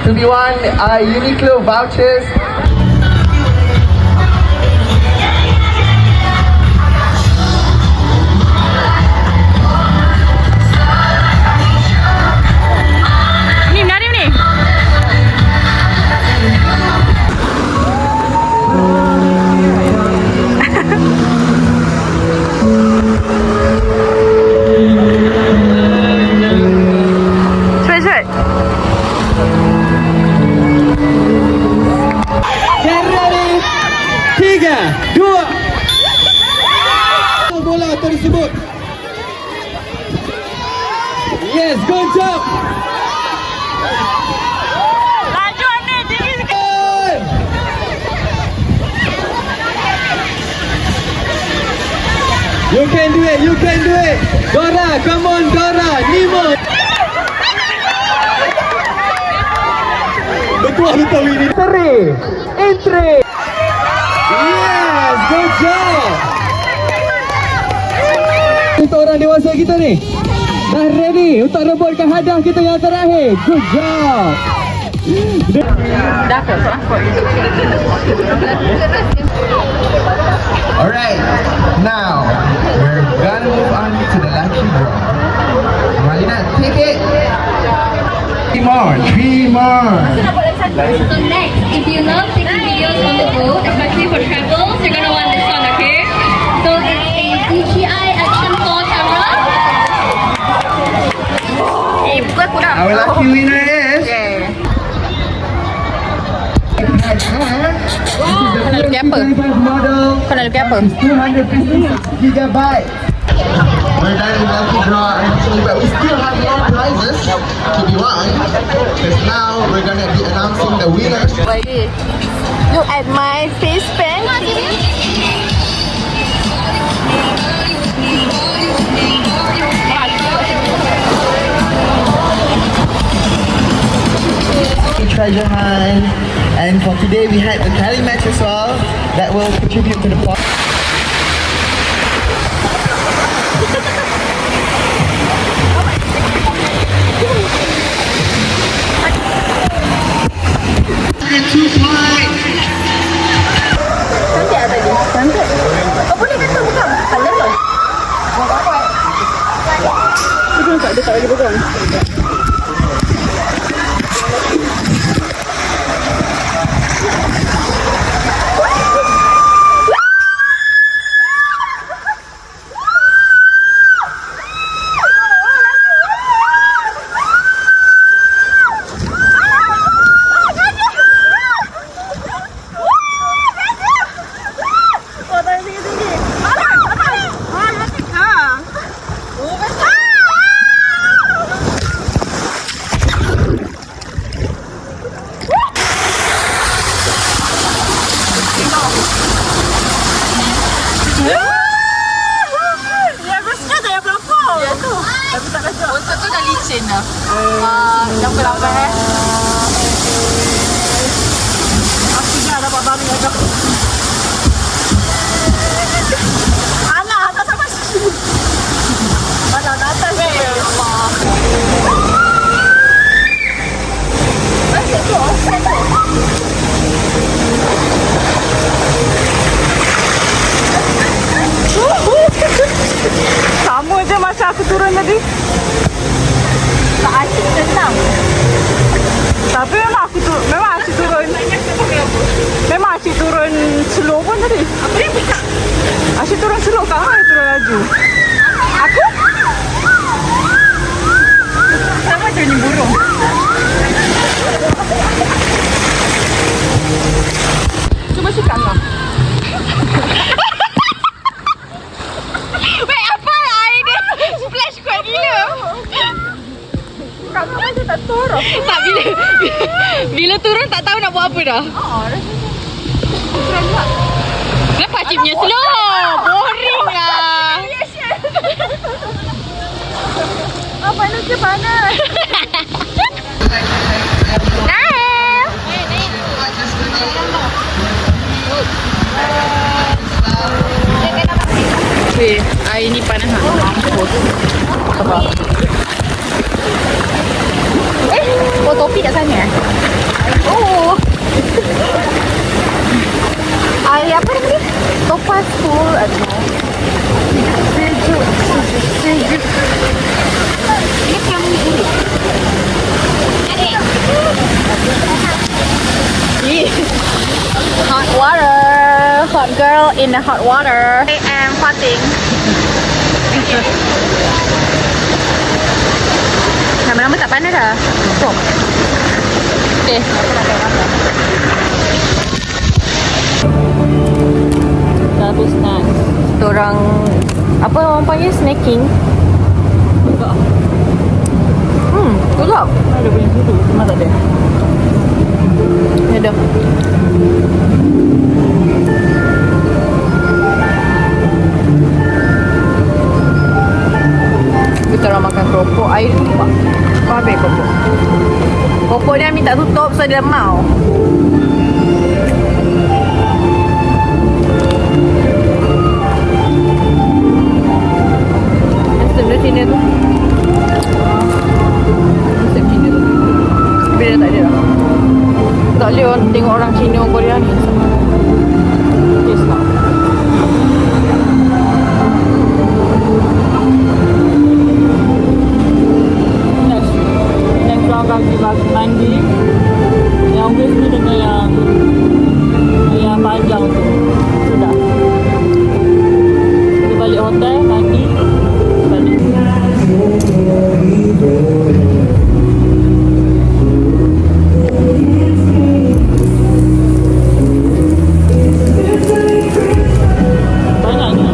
to be won Uniqlo vouchers. Ni menari ni. Cepat. Ready? 3, 2. Bola tersebut. Yes, good job. Laju ni tinggi sikit. You can do it, you can do it. Dora, come on Dora, Nemo. Betul ini. Entry. Yes, good job. Untuk orang dewasa kita ni. Dah ready untuk rebutkan hadiah kita yang terakhir. Good job. Dah kot. Alright, now we're gonna move on to the lucky draw. Malina, take it. 3 more, 3 more. So next, if you love taking videos on the go, especially for travels, you're gonna want this one, okay? So it's a DJI Action 4 camera. Bukan aku dah. Our lucky winner is. Kena luki apa? Kena luki apa? 250 gigabyte. We're done with lucky draw actually, but we still have more prizes to be won. Because now we're gonna be announcing the winners. Baik. Look at my face painting. Treasure hunt, and for today we had the tally match as well that will contribute to the pot. And 2 points. Cantik tak tadi? Cantik. Oh boleh kata bukan? Colour tu. Dia tak lagi pegang. Untuk tu dah licin dah. Lambat-lambat Aku dah dapat barang yang dah. Alah, tak sampai sini. Mana atas ni? Asyik tu, asyik tu. Sama je masa aku turun tadi. Tak asyik senang. Tapi memang aku turun. Memang asyik turun. Memang asyik turun slow pun tadi. Apa yang pecah? Asyik turun slow tak lah turun laju. Aku? Sama macam ni burung. Cuba sikat kau. Wait, apa lah air dia? Splash kuat gila. Kakak macam tak turun. Tak, bila turun tak tahu nak buat apa dah. Turun juga. Kenapa pakciknya slow? Boring lah. Apa nak ke panas? Weh, air ni panas tak? Mampus. Sebab Oh, topi kat sana. Oh. Apa nama dia? Topaz Pool. Sejuk. Ini kamu dulu. Hot water. Hot girl in the hot water. I am farting. Lama-lama tak panas dah. Stop. Okay. Dah habis snacks. Diorang apa orang panggil snacking? Tu lah. Ada bunyi dulu. Cuma tak ada. Ada. Kita orang makan keropok. Air tumpah. Habis keropok. Keropok dia minta tutup so dia mau. Sebelah sini tu. Sebelah sini tu. Tapi dia tak ada dah. Tak boleh orang tengok orang Cina orang Korea ni. Yes lah. Next orang kaki mandi. Yang best ni dengan yang panjang tu. Sudah. Kita balik hotel mandi. Balik. Banyaknya.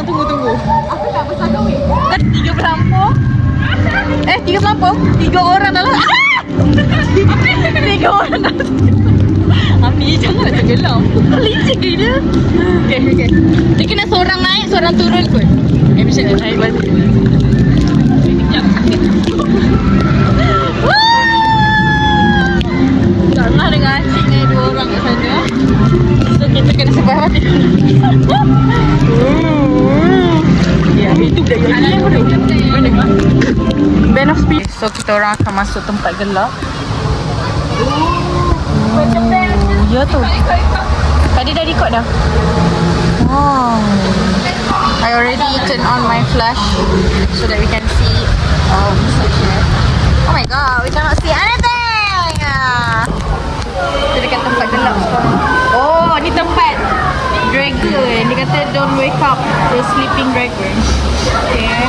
Tunggu. Apa tak bersama weh? 3 pelampung. 3 pelampung? 3 orang dalam. 3 orang dalam. Ami jangan tenggelam. Licik dia. Okey. Dia kena seorang naik, seorang turun kot. Macam mana naik balik. Karena dengan asyik naik 2 orang kat sana. So kita kena sebab hati. Ya, itu gaya ni. Band of speed. So kita orang akan masuk tempat gelap. Ya tu. Tadi dah record dah. Wow. I already turn on my flash so that we can see such here. Oh my god, we cannot see anything. Kita dekat tempat gelap sekarang. Oh, ni tempat dragon. Dia kata don't wake up the sleeping dragon. Okay.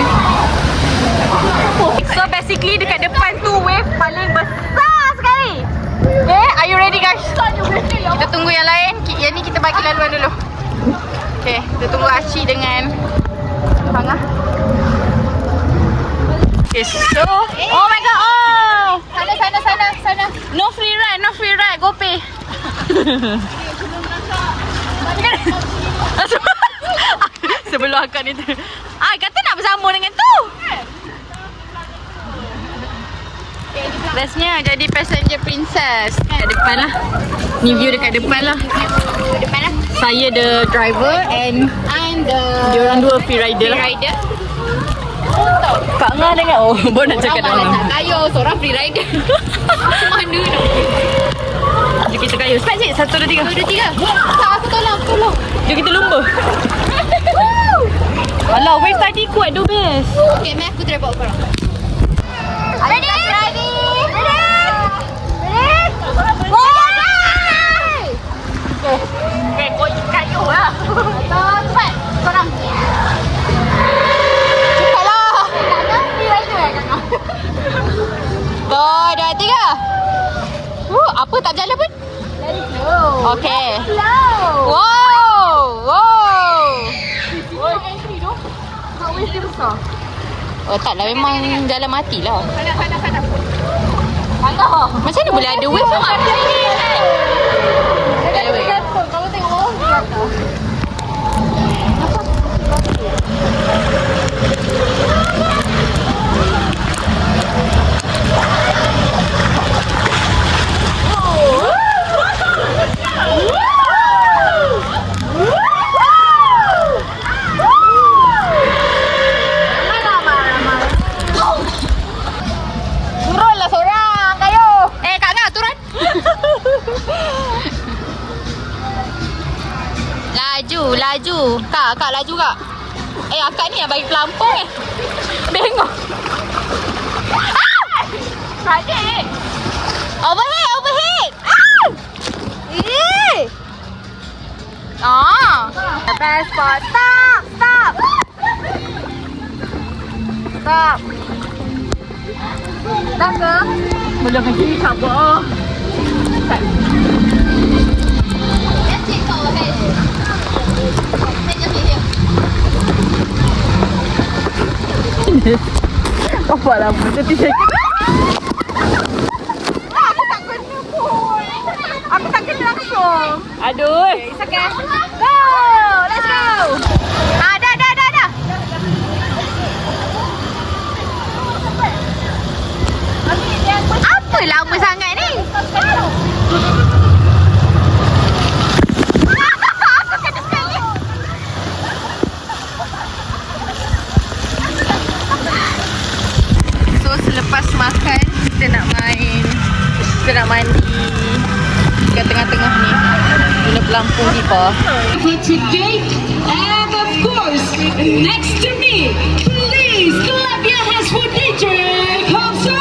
So basically dekat depan tu wave paling besar sekali. Okay, are you ready guys? Kita tunggu yang lain. Yang ni kita bagi laluan dulu. Okay, kita tunggu Aci dengan Hangah. Okay, so oh my god, oh! Sana. No free ride, go pay. Sebelum akak ni tu. Kata nak bersama dengan tu. Bestnya jadi passenger princess. Dekat depan lah. Ni view dekat depan lah. Saya the driver and I'm the... Diorang dua free rider lah. Kak Ngah dengan Bo nak cakap dah. Tak kayu, seorang free rider. Mana nak? Jom kita kayu. Cepat cik. 1, 2, 3. 1, 2, 3. Tak, aku tolong. Jom kita lumba. Alah, wave tadi kuat tu best. Okay, Meh, aku try bawa korang. Ready? Go! Okay, kau kayu lah. Cepat, korang. Cepatlah. Kakak free rider kakak. 2, 3. Apa tak berjalan pun? Let it flow. Okay. Flow. Wow. dia besar. Oh taklah, memang dalam mati lah. Mana? Macam mana boleh ada wave tu? Ada wave. Kamu tengok bawah di atas. Turunlah seorang, ayo. Kak Ngah turun. Laju. Kak laju kak. Akak ni yang bagi pelampung Bengok. Adik. Overhead. Lepas spot. Stop. Dah ke? Belum lagi, sabar. Let's take for overhead. Then just be here. Apa lah, macam tu saya kena. Aku tak kena langsung. Aduh. It's okay. Go! Let's go! Dah. Apa lama sangat ni? So selepas makan kita nak mandi kat tengah-tengah ni guna pelampung pipa. For today, and of course, next to me, please clap your hands for DJ Kamsa!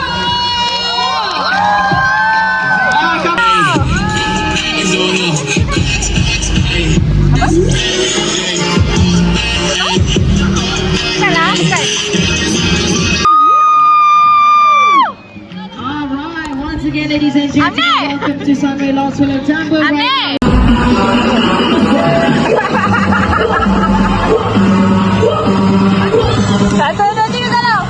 Alright, once again, ladies and gentlemen, welcome to Sunway Lost Will of Tambo. Satu, dua, tiga, kalau.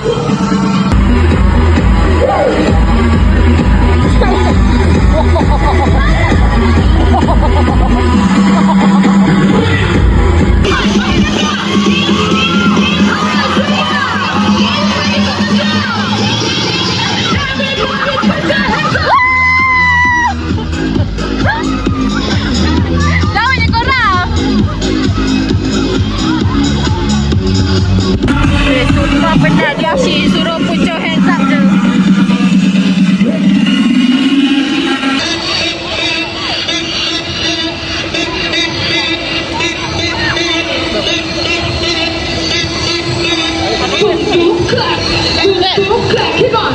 Sumpah penat dia asyik suruh put your hands up je. Come on!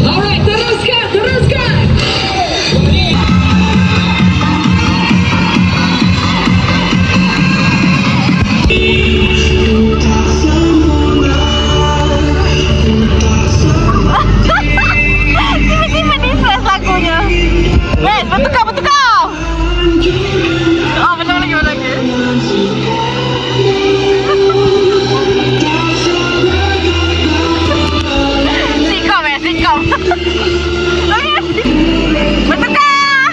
Alright, teruskan! Tiba-tiba difference lagunya. Wait, bertukar. Betul lagi. Sitcom. Okay. Bertukar.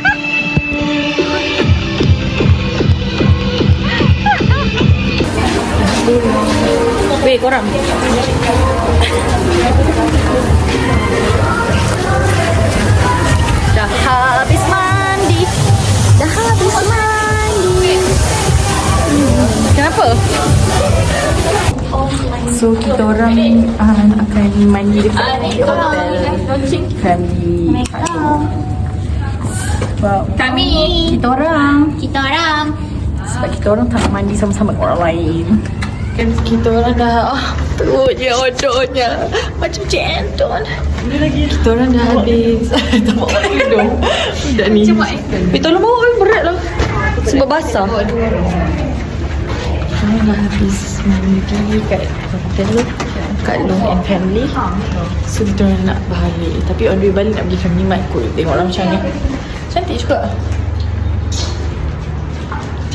Weh korang. Dah habis mandi. Kenapa? So kita orang akan mandi dekat hotel family. Wow. Kita orang sebab kita orang tak nak mandi sama-sama dengan orang lain. Kan kita orang dah perutnya odornya macam centon. Kita orang dah habis. Tak bawa hidung. Dah ni. Tolong bawa berat lah. Sebab basah. Kita dah habis mandi kat hotel kat Long and Family. So kita orang nak balik. Tapi on the way balik nak pergi Family Mart kot. Tengoklah macam ni. Cantik juga.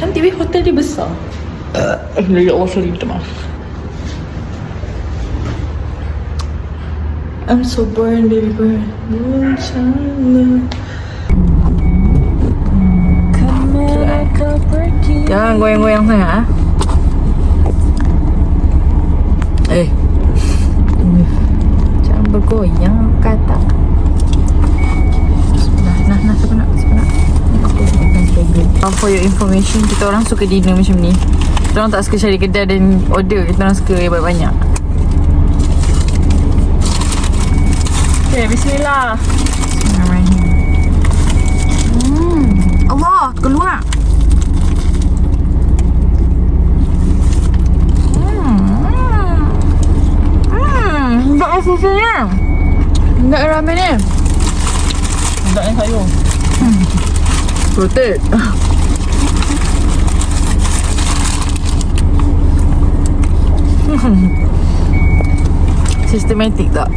Cantik weh, hotel dia besar. Ya Allah, sorry, minta maaf. I'm so boring, baby girl. Jangan goyang-goyang sangat, jangan bergoyang kata. Nah, siapa nak? For your information, kita orang suka dinner macam ni. Kita orang tak suka cari kedai dan order. Kita orang suka yang banyak-banyak. Okay, bismillah. Bismillahirrahmanirrahim. Allah, keluar. Tak susunya. Tak ramen ni. Tak yang sayur. Rotate. Sistematik tak?